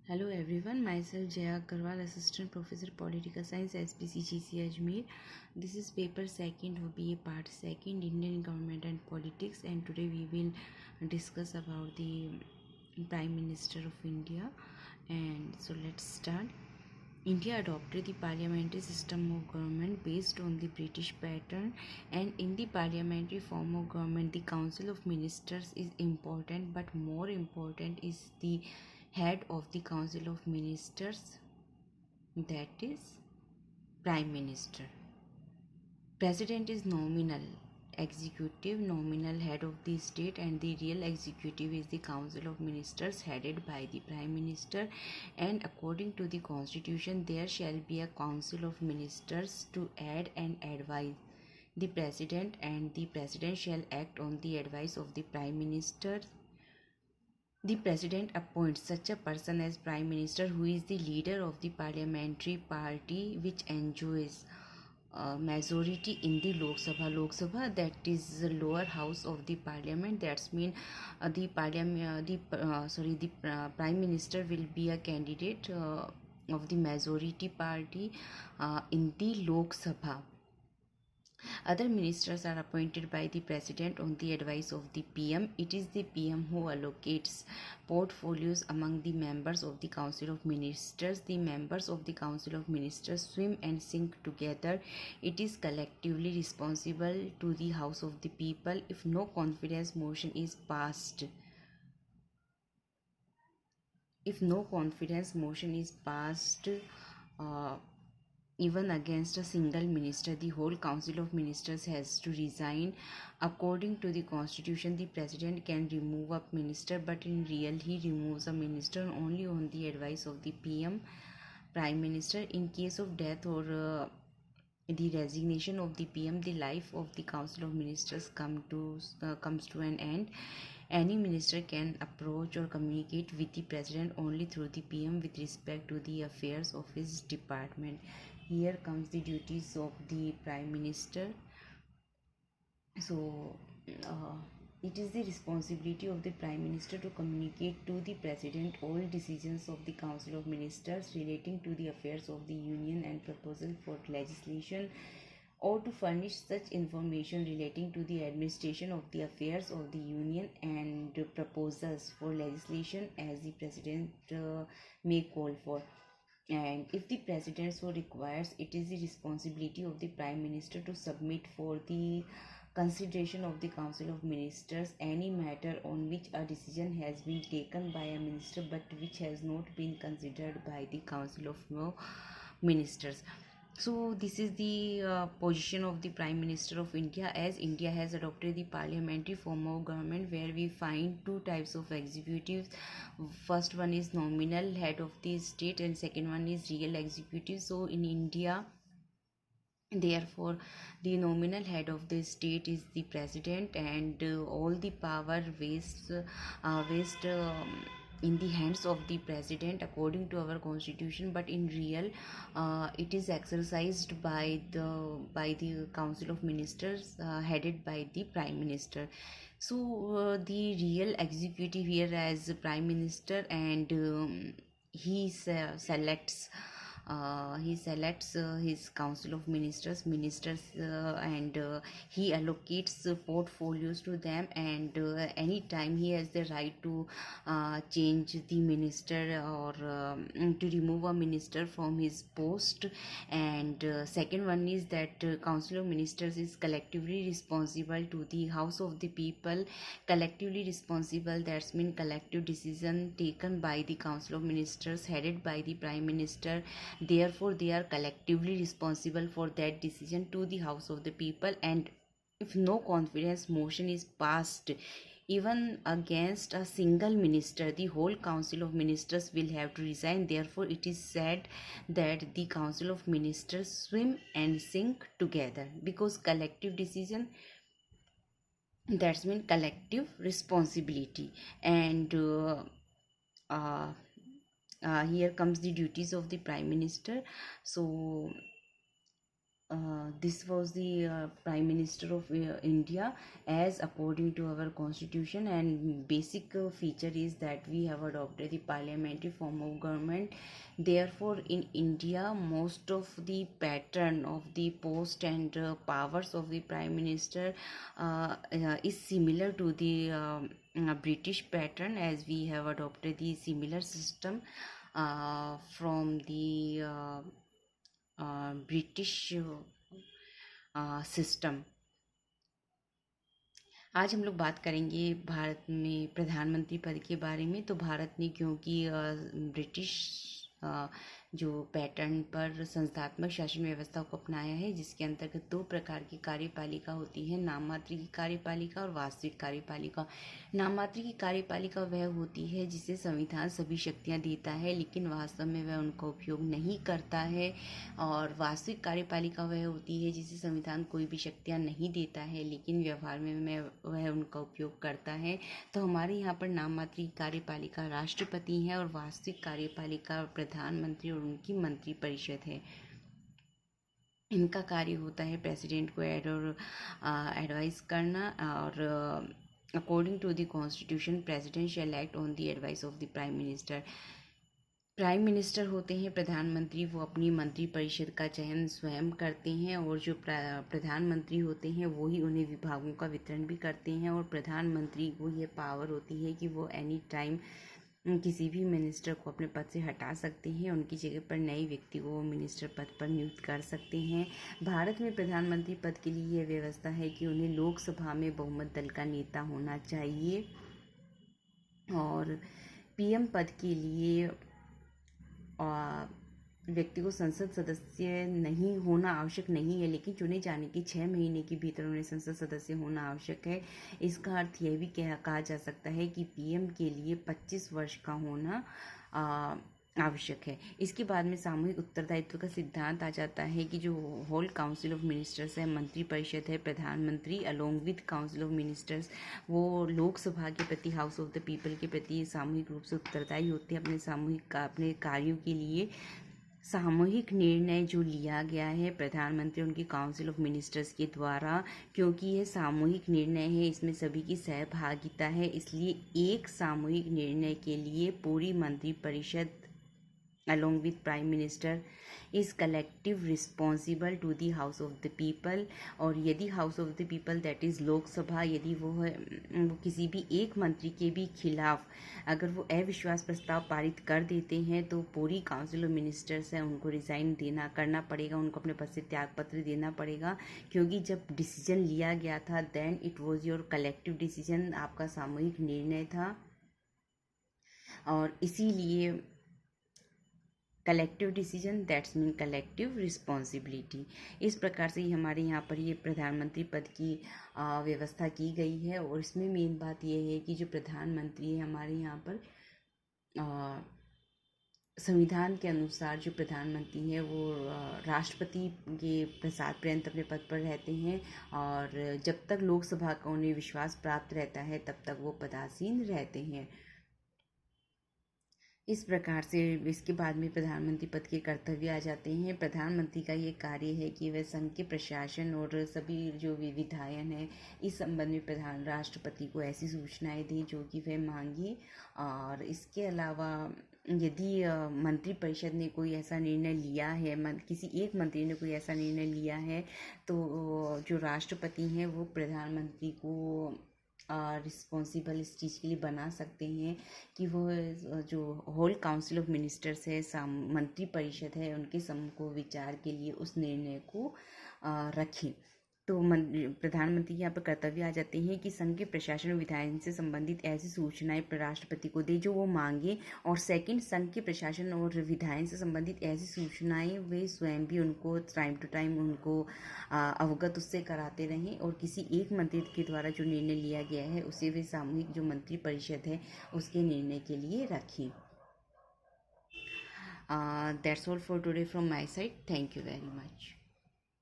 Hello everyone, myself Jaya Agarwal, Assistant Professor Political Science, SPCGC Ajmer. This is paper second of BA part second, Indian Government and Politics, and today we will discuss about the Prime Minister of India. And so let's start. India adopted the parliamentary system of government based on the British pattern, and in the parliamentary form of government, the Council of Ministers is important, but more important is the head of the Council of Ministers, that is Prime Minister. President is nominal executive, nominal head of the state, and the real executive is the Council of Ministers headed by the Prime Minister. And according to the Constitution, there shall be a Council of Ministers to aid and advise the President, and the President shall act on the advice of the Prime Minister. The President appoints such a person as Prime Minister, who is the leader of the parliamentary party which enjoys majority in the Lok Sabha. Lok Sabha, that is the lower house of the parliament. That's mean the parliament, the Prime Minister will be a candidate of the majority party in the Lok Sabha. Other ministers are appointed by the President on the advice of the PM. It is the PM who allocates portfolios among the members of the Council of Ministers. The members of the Council of Ministers swim and sink together. It is collectively responsible to the House of the People if no confidence motion is passed. If no confidence motion is passed, uh, even against a single minister, the whole Council of Ministers has to resign. According to the Constitution, the President can remove a minister, but in real he removes a minister only on the advice of the PM, Prime Minister. In case of death or the resignation of the PM, the life of the Council of Ministers comes to an end. Any minister can approach or communicate with the President only through the PM with respect to the affairs of his department. Here comes the duties of the Prime Minister. So uh, it is the responsibility of the Prime Minister to communicate to the President all decisions of the Council of Ministers relating to the affairs of the Union and proposal for legislation, or to furnish such information relating to the administration of the affairs of the Union and proposals for legislation as the President may call for. And if the President so requires, it is the responsibility of the Prime Minister to submit for the consideration of the Council of Ministers any matter on which a decision has been taken by a minister but which has not been considered by the Council of Ministers. So this is the position of the Prime Minister of India, as India has adopted the parliamentary form of government where we find two types of executives. First one is nominal head of the state and second one is real executive. So in India, therefore, the nominal head of the state is the president, and all the power waste in the hands of the president according to our constitution. But in real, it is exercised by the Council of Ministers headed by the Prime Minister. So the real executive here as Prime Minister, and he selects his Council of Ministers, and he allocates portfolios to them, and anytime he has the right to change the minister or to remove a minister from his post. And second one is that Council of Ministers is collectively responsible to the House of the People. Collectively responsible, that's mean collective decision taken by the Council of Ministers headed by the Prime Minister. Therefore, they are collectively responsible for that decision to the House of the People. And if no confidence motion is passed, even against a single minister, the whole Council of Ministers will have to resign. Therefore, it is said that the Council of Ministers swim and sink together, because collective decision, that's mean collective responsibility. And uh, here comes the duties of the Prime Minister. So this was the Prime Minister of India, as according to our constitution, and basic feature is that we have adopted the parliamentary form of government. Therefore, in India, most of the pattern of the post and powers of the Prime Minister is similar to the British pattern, as we have adopted the similar system from the British system. आज हम लोग बात करेंगे भारत में प्रधानमंत्री पद के बारे में। तो भारत ने क्योंकि ब्रिटिश जो पैटर्न पर संस्थात्मक शासन व्यवस्था को अपनाया है, जिसके अंतर्गत दो प्रकार की कार्यपालिका होती है, नाम मात्र की कार्यपालिका और वास्तविक कार्यपालिका। नाम मात्र की कार्यपालिका वह होती है जिसे संविधान सभी शक्तियां देता है, लेकिन वास्तव में वह उनका उपयोग नहीं करता है। और वास्तविक कार्यपालिका वह होती है जिसे संविधान कोई भी शक्तियां नहीं देता है, लेकिन व्यवहार में वह उनका उपयोग करता है। तो हमारे यहाँ पर नाम मात्र की कार्यपालिका राष्ट्रपति है और वास्तविक कार्यपालिका प्रधानमंत्री और उनकी मंत्री परिषद है। इनका कार्य होता है प्रेसिडेंट को एडवाइस करना, और according to the constitution president shall act on the advice of the prime minister. Prime minister होते हैं प्रधानमंत्री, वो अपनी मंत्री परिषद का चयन स्वयं करते हैं, और जो प्रधानमंत्री होते हैं वो ही उन्हें विभागों का वितरण भी करते हैं। और प्रधानमंत्री को ये पावर होती है कि वो एनी टाइम किसी भी मिनिस्टर को अपने पद से हटा सकते हैं, उनकी जगह पर नए व्यक्ति को वो मिनिस्टर पद पर नियुक्त कर सकते हैं। भारत में प्रधानमंत्री पद के लिए यह व्यवस्था है कि उन्हें लोकसभा में बहुमत दल का नेता होना चाहिए, और पीएम पद के लिए व्यक्ति को संसद सदस्य नहीं होना आवश्यक नहीं है, लेकिन चुने जाने के 6 महीने के भीतर उन्हें संसद सदस्य होना आवश्यक है। इसका अर्थ यह भी कहा जा सकता है कि पीएम के लिए 25 वर्ष का होना आवश्यक है। इसके बाद में सामूहिक उत्तरदायित्व का सिद्धांत आ जाता है कि जो होल काउंसिल ऑफ मिनिस्टर्स है, मंत्री परिषद है, प्रधानमंत्री along with council of ministers, वो लोकसभा के प्रति, हाउस ऑफ द पीपल के प्रति सामूहिक रूप से उत्तरदायी होते हैं अपने कार्यों के लिए। सामूहिक निर्णय जो लिया गया है प्रधानमंत्री उनकी काउंसिल ऑफ मिनिस्टर्स के द्वारा, क्योंकि यह सामूहिक निर्णय है, इसमें सभी की सहभागिता है, इसलिए एक सामूहिक निर्णय के लिए पूरी मंत्री परिषद along with prime minister is collective responsible to the house of the people। और यदि house of the people that is Lok Sabha, यदि वो किसी भी एक मंत्री के भी खिलाफ अगर वो अविश्वास प्रस्ताव पारित कर देते हैं, तो पूरी काउंसिल ऑफ मिनिस्टर्स है उनको रिज़ाइन करना पड़ेगा, उनको अपने पद से त्यागपत्र देना पड़ेगा, क्योंकि जब डिसीजन लिया गया था then it was your collective decision, आपका सामूहिक निर्णय था। और इसीलिए collective decision that's mean collective responsibility. इस प्रकार से ही हमारे यहाँ पर ये प्रधानमंत्री पद की व्यवस्था की गई है। और इसमें मेन बात यह है कि जो प्रधानमंत्री है हमारे यहाँ पर संविधान के अनुसार जो प्रधानमंत्री है वो राष्ट्रपति के प्रसाद पर्यंत अपने पद पर रहते हैं, और जब तक लोकसभा का उन्हें विश्वास प्राप्त रहता है तब तक वो पदासीन रहते हैं। इस प्रकार से इसके बाद में प्रधानमंत्री पद के कर्तव्य आ जाते हैं। प्रधानमंत्री का ये कार्य है कि वह संघ के प्रशासन और सभी जो विधायन है इस संबंध में राष्ट्रपति को ऐसी सूचनाएं दें जो कि वह मांगे। और इसके अलावा यदि मंत्री परिषद ने कोई ऐसा निर्णय लिया है, किसी एक मंत्री ने कोई ऐसा निर्णय लिया है, तो जो राष्ट्रपति हैं वो प्रधानमंत्री को रिस्पॉन्सिबल इस चीज़ के लिए बना सकते हैं कि वो जो होल काउंसिल ऑफ मिनिस्टर्स है, मंत्री परिषद है, उनके समूह को विचार के लिए उस निर्णय को रखें। तो प्रधानमंत्री यहाँ पर कर्तव्य आ जाते हैं कि संघ के प्रशासन और विधायन से संबंधित ऐसी सूचनाएं राष्ट्रपति को दे जो वो मांगे, और सेकंड, संघ के प्रशासन और विधायन से संबंधित ऐसी सूचनाएं वे स्वयं भी उनको टाइम टू टाइम उनको अवगत उससे कराते रहें, और किसी एक मंत्री के द्वारा जो निर्णय लिया गया है उसे वे सामूहिक जो मंत्री परिषद है उसके निर्णय के लिए रखें। That's all for today from my side. Thank you very much.